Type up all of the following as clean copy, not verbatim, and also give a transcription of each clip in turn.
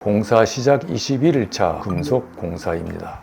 공사 시작 21일차 금속 공사입니다.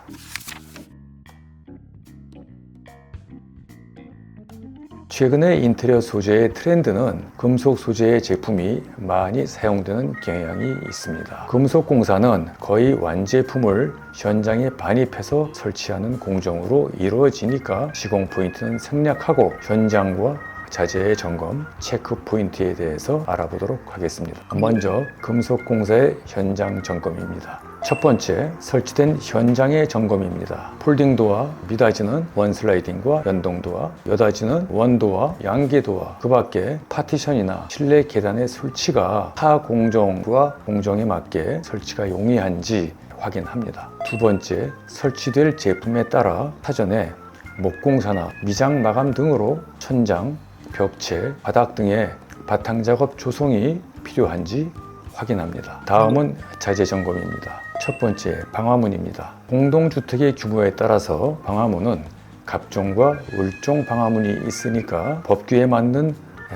최근에 인테리어 소재의 트렌드는 금속 소재의 제품이 많이 사용되는 경향이 있습니다. 금속 공사는 거의 완제품을 현장에 반입해서 설치하는 공정으로 이루어지니까 시공 포인트는 생략하고 현장과 자재의 점검, 체크 포인트에 대해서 알아보도록 하겠습니다. 먼저 금속 공사의 현장 점검입니다. 첫 번째, 설치된 현장의 점검입니다. 폴딩도어, 미닫이는 원슬라이딩과 연동도어, 여닫이는 원도어, 양계도어, 그 밖에 파티션이나 실내 계단의 설치가 타 공정과 공정에 맞게 설치가 용이한지 확인합니다. 두 번째, 설치될 제품에 따라 사전에 목공사나 미장 마감 등으로 천장, 벽체, 바닥 등의 바탕 작업 조성이 필요한지 확인합니다. 다음은 자재 점검입니다. 첫 번째, 방화문입니다. 공동주택의 규모에 따라서 방화문은 갑종과 을종 방화문이 있으니까 법규에 맞는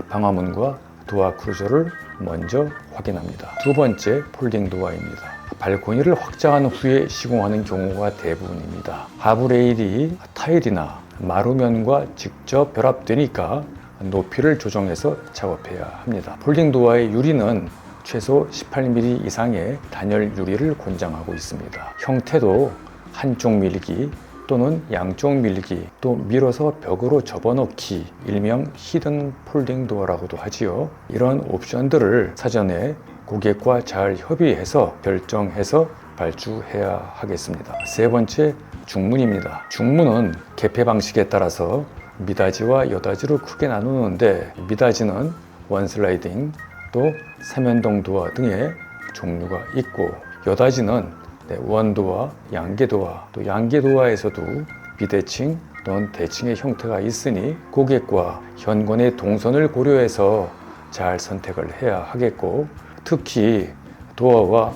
방화문과 도어 크루저를 먼저 확인합니다. 두 번째, 폴딩 도어입니다. 발코니를 확장한 후에 시공하는 경우가 대부분입니다. 하부 레일이 타일이나 마루면과 직접 결합되니까 높이를 조정해서 작업해야 합니다. 폴딩 도어의 유리는 최소 18mm 이상의 단열 유리를 권장하고 있습니다. 형태도 한쪽 밀기 또는 양쪽 밀기, 또 밀어서 벽으로 접어넣기, 일명 히든 폴딩 도어라고도 하지요. 이런 옵션들을 사전에 고객과 잘 협의해서 결정해서 발주해야 하겠습니다. 세 번째, 중문입니다. 중문은 개폐 방식에 따라서 미닫이와 여닫이로 크게 나누는데, 미닫이는 원슬라이딩, 또 삼연동 도어 등의 종류가 있고, 여닫이는 원도어, 양계도어, 또 양계도어에서도 비대칭 또는 대칭의 형태가 있으니 고객과 현관의 동선을 고려해서 잘 선택을 해야 하겠고, 특히 도어와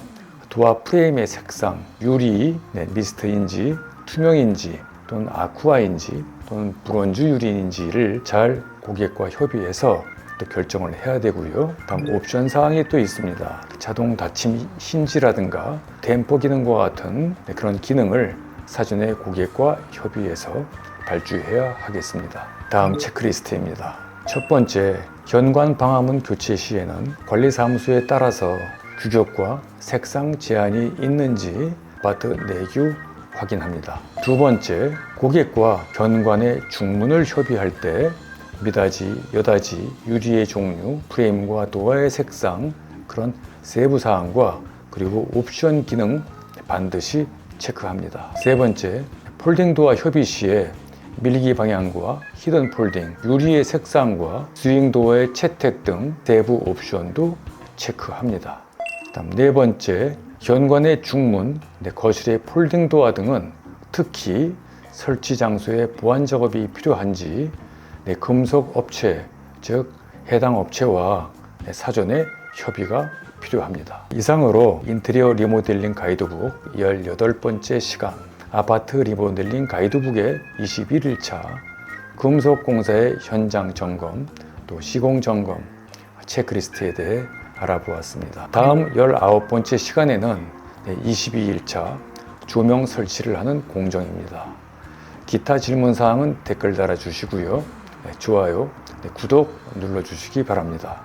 도어 프레임의 색상, 유리, 미스트인지 투명인지 또는 아쿠아인지 또는 브론즈 유리인지를 잘 고객과 협의해서 또 결정을 해야 되고요. 다음 옵션 사항이 또 있습니다. 자동 닫힘 힌지라든가 댐퍼 기능과 같은 그런 기능을 사전에 고객과 협의해서 발주해야 하겠습니다. 다음 체크리스트입니다. 첫 번째, 현관 방화문 교체 시에는 관리사무소에 따라서 규격과 색상 제한이 있는지 아파트 내규 확인합니다. 두 번째, 고객과 현관의 중문을 협의할 때 미닫이, 여닫이, 유리의 종류, 프레임과 도어의 색상, 그런 세부 사항과 그리고 옵션 기능 반드시 체크합니다. 세 번째, 폴딩 도어 협의 시에 밀기 방향과 히든 폴딩, 유리의 색상과 스윙 도어의 채택 등 세부 옵션도 체크합니다. 다음 네 번째, 현관의 중문, 거실의 폴딩 도어 등은 특히 설치 장소에 보완 작업이 필요한지 금속 업체, 즉 해당 업체와 사전에 협의가 필요합니다. 이상으로 인테리어 리모델링 가이드북 18번째 시간, 아파트 리모델링 가이드북의 21일차 금속 공사의 현장 점검, 또 시공 점검, 체크리스트에 대해 알아보았습니다. 다음 19번째 시간에는 22일차 조명 설치를 하는 공정입니다. 기타 질문사항은 댓글 달아주시고요. 좋아요, 구독 눌러주시기 바랍니다.